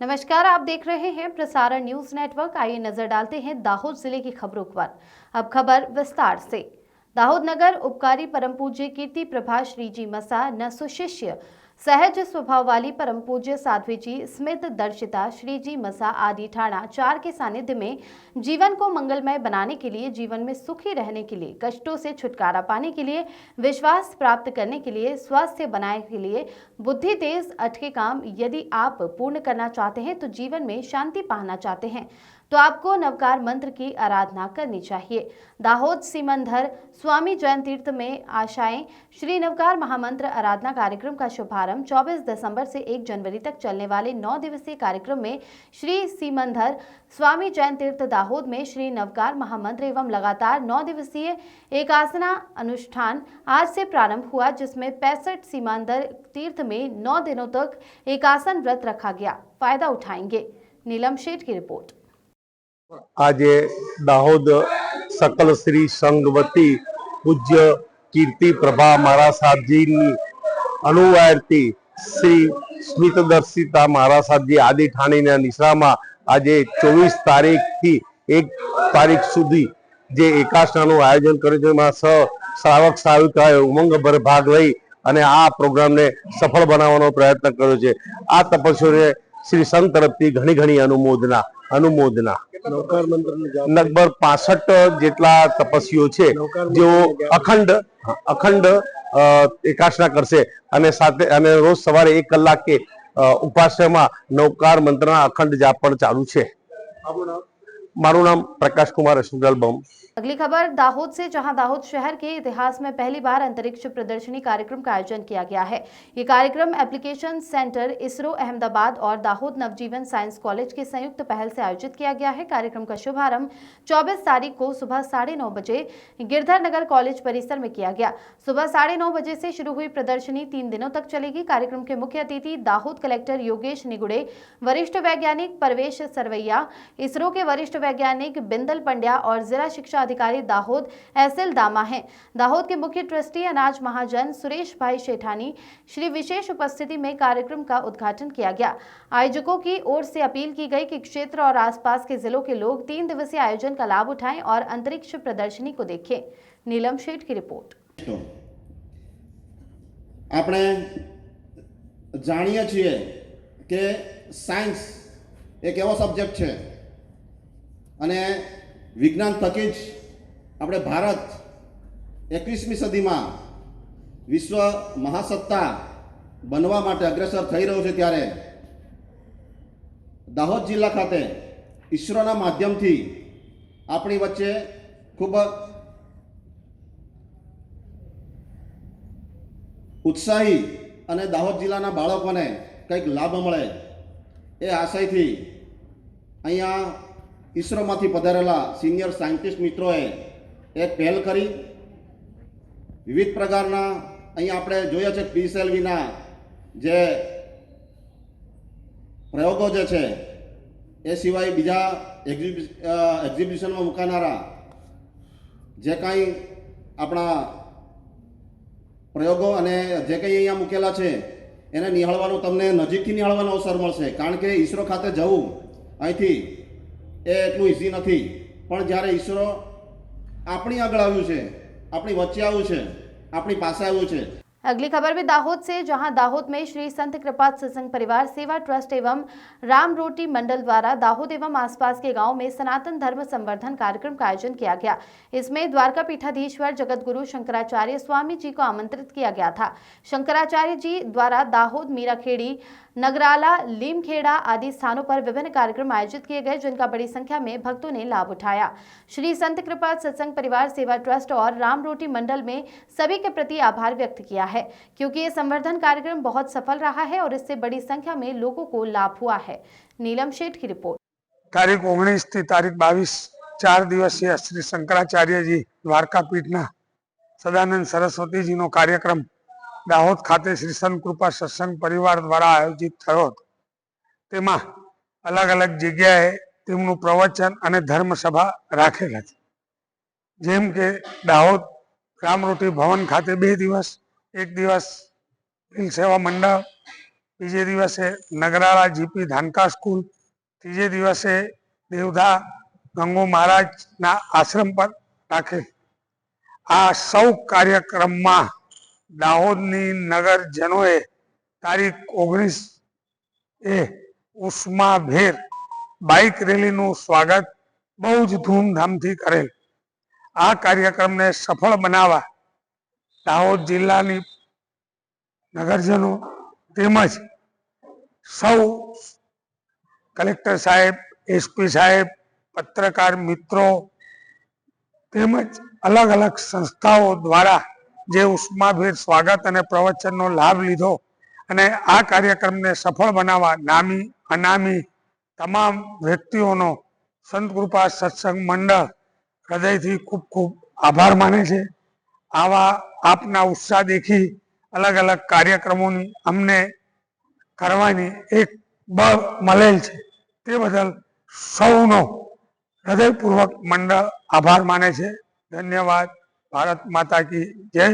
नमस्कार, आप देख रहे हैं प्रसारण न्यूज नेटवर्क। आइए नजर डालते हैं दाहोद जिले की खबरों पर। अब खबर विस्तार से। दाहोद नगर उपकारी परम पूज्य कीर्ति प्रभा श्री जी मसा न सुशिष्य सहज स्वभाव वाली परम पूज्य साध्वी जी स्मित दर्शिता श्री जी मसा आदि ठाणा 4 के सानिध्य में जीवन को मंगलमय बनाने के लिए, जीवन में सुखी रहने के लिए, कष्टों से छुटकारा पाने के लिए, विश्वास प्राप्त करने के लिए, स्वास्थ्य बनाने के लिए, बुद्धि तेज अटके काम यदि आप पूर्ण करना चाहते हैं, तो जीवन में शांति पाना चाहते हैं, तो आपको नवकार मंत्र की आराधना करनी चाहिए। दाहोद सीमंधर स्वामी जैन तीर्थ में आशाएं श्री नवकार महामंत्र आराधना कार्यक्रम का शुभारंभ 24 दिसंबर से 1 जनवरी तक चलने वाले 9 दिवसीय कार्यक्रम में श्री सीमंधर स्वामी जैन तीर्थ दाहोद में श्री नवकार महामंत्र एवं लगातार 9 दिवसीय एकासना अनुष्ठान आज से प्रारंभ हुआ, जिसमें 65 सीमांधर तीर्थ में 9 दिनों तक एकासन व्रत रखा गया। फायदा उठाएंगे। नीलम शेठ की रिपोर्ट। आज दाहोद सकल श्री संगवती पूज्य कीर्ति प्रभा महाराज साहब जी अनुवायरती श्री स्मित दर्शिता महाराज साहब जी आदि ठाणी निश्रा में आज 24 तारीख थी 1 तारीख सुधी जे एकासनाનું આયોજન કર્યું છે। એમાં શ્રાવક શ્રાવિકાએ ઉમંગભર ભાગ લઈ અને આ પ્રોગ્રામને સફળ બનાવવાનો પ્રયત્ન કર્યો છે। આ તપસ્વીઓને શ્રી સંઘ તરફથી ઘણી ઘણી અનુમોદના लगभग 65 જેટલા તપસ્વીઓ છે જેઓ અખંડ એકાસના કરશે અને સાથે અને રોજ સવારે 1 કલાકે ઉપાસનામાં નવકાર મંત્રના અખંડ જાપ પણ ચાલુ છે। મારું નામ प्रकाश कुमार अशोकलाल बम। अगली खबर दाहोद से, जहां दाहोद शहर के इतिहास में पहली बार अंतरिक्ष प्रदर्शनी कार्यक्रम का आयोजन किया गया है। ये कार्यक्रम एप्लीकेशन सेंटर इसरो अहमदाबाद और दाहोद नवजीवन साइंस कॉलेज के संयुक्त पहल से आयोजित किया गया है। कार्यक्रम का शुभारंभ 24 तारीख को सुबह 9:30 बजे गिरधर नगर कॉलेज परिसर में किया गया। सुबह 9:30 बजे से शुरू हुई प्रदर्शनी 3 दिनों तक चलेगी। कार्यक्रम के मुख्य अतिथि दाहोद कलेक्टर योगेश निगुड़े, वरिष्ठ वैज्ञानिक परवेश सरवैया, इसरो के वरिष्ठ वैज्ञानिक बिंदल पंड्या और जिला शिक्षा अधिकारी दाहोद एसएल दामा हैं। दाहोद के मुख्य ट्रस्टी अनाज महाजन सुरेश भाई शेठानी श्री विशेष उपस्थिति में कार्यक्रम का उद्घाटन किया गया। आयोजकों की ओर से अपील की गई कि क्षेत्र और आसपास के जिलों के लोग 3 दिवसीय आयोजन का लाभ उठाएं और अंतरिक्ष प्रदर्शनी को देखें। नीलम शेठ की रिपोर्ट। આપણે જાણીએ છીએ કે સાયન્સ એક એવો સબ્જેક્ટ છે અને વિજ્ઞાન થકી જ આપણે ભારત 21મી સદીમાં વિશ્વ મહાસત્તા બનવા માટે અગ્રસર થઈ રહ્યો છે, ત્યારે દાહોદ જિલ્લા ખાતે ઈસરોના માધ્યમથી આપણી વચ્ચે ખૂબ ઉત્સાહી અને દાહોદ જિલ્લાના બાળકોને કંઈક લાભ મળે એ આશયથી અહીંયા ઈસરોમાંથી પધારેલા સિનિયર સાયન્ટિસ્ટ મિત્રોએ એક પહેલ કરી વિવિધ પ્રકારના અહીંયા આપણે જોઈએ છે પીએસએલવીના જે પ્રયોગો જે છે એ સિવાય બીજા એક્ઝિબિશનમાં મુકાનારા જે કાંઈ આપણા પ્રયોગો અને જે કંઈ અહીંયા મૂકેલા છે એને નિહાળવાનો તમને નજીકથી નિહાળવાનો અવસર મળશે, કારણ કે ઈસરો ખાતે જવું અહીંથી એ એટલું ઇઝી નથી। પણ જ્યારે ઈસરો આપણી આગળ આવ્યું છે, આપણી વચ્ચે આવ્યું છે, આપણી પાસે આવ્યું છે। अगली खबर भी दाहोद से, जहां दाहोद में श्री संत कृपा सत्संग परिवार सेवा ट्रस्ट एवं राम रोटी मंडल द्वारा दाहोद एवं आसपास के गांव में सनातन धर्म संवर्धन कार्यक्रम का आयोजन किया गया। इसमें द्वारका पीठाधीश्वर जगत गुरु शंकराचार्य स्वामी जी को आमंत्रित किया गया था। शंकराचार्य जी द्वारा दाहोद, मीराखेड़ी, नगराला, लीमखेड़ा आदि स्थानों पर विभिन्न कार्यक्रम आयोजित किए गए, जिनका बड़ी संख्या में भक्तों ने लाभ उठाया। श्री संत कृपा सत्संग परिवार सेवा ट्रस्ट और राम रोटी मंडल में सभी के प्रति आभार व्यक्त किया है, क्योंकि ये संवर्धन कार्यक्रम बहुत सफल रहा है और इससे बड़ी संख्या में लोगों को लाभ हुआ है। नीलम शेठ की रिपोर्ट। तारीख 19 થી તારીખ 22 4 દિવસીય શ્રી શંકરાચાર્યજી દ્વારકાપીઠના સદાનંદ સરસ્વતીજીનો કાર્યક્રમ દાહોદ ખાતે શ્રી સંત કૃપા સત્સંગ પરિવાર દ્વારા આયોજિત થયો હતો। તેમાં અલગ અલગ જગ્યાએ તેમનું પ્રવચન અને ધર્મસભા રાખેલ હતી, જેમ કે દાહોદ રામરોટી ભવન ખાતે 2 દિવસ, 1 દિવસ સેવા મંડળ બીજે દિવસે નગરાળા જીપી ધાનકા સ્કૂલ, ત્રીજે દિવસે દેવધા ગંગો મહારાજના આશ્રમ પર રાખેલ. આ સૌ કાર્યક્રમમાં દાહોદની નગરજનોએ તારીખ 19 ઉષ્માભેર બાઇક રેલીનું સ્વાગત બહુ જ ધૂમધામથી કરેલ. આ કાર્યક્રમને સફળ બનાવવા દાહોદ જિલ્લાની નગરજનો તેમજ સૌ કલેક્ટર સાહેબ, એસપી સાહેબ, પત્રકાર મિત્રો તેમજ અલગ અલગ સંસ્થાઓ દ્વારા જે ઉષ્માભેર સ્વાગત અને પ્રવચનનો લાભ લીધો અને આ કાર્યક્રમને સફળ બનાવવા નામી અનામી તમામ વ્યક્તિઓનો સંત કૃપા સત્સંગ મંડળ હૃદયથી ખૂબ ખૂબ આભાર માને છે. આવા આપના ઉત્સાહ દેખી અલગ અલગ કાર્યક્રમોની અમને કરવાની એક બળ મળેલ છે. તે બદલ સૌનો હૃદયપૂર્વક મંડળ આભાર માને છે. ધન્યવાદ. ભારત માતા કી જય.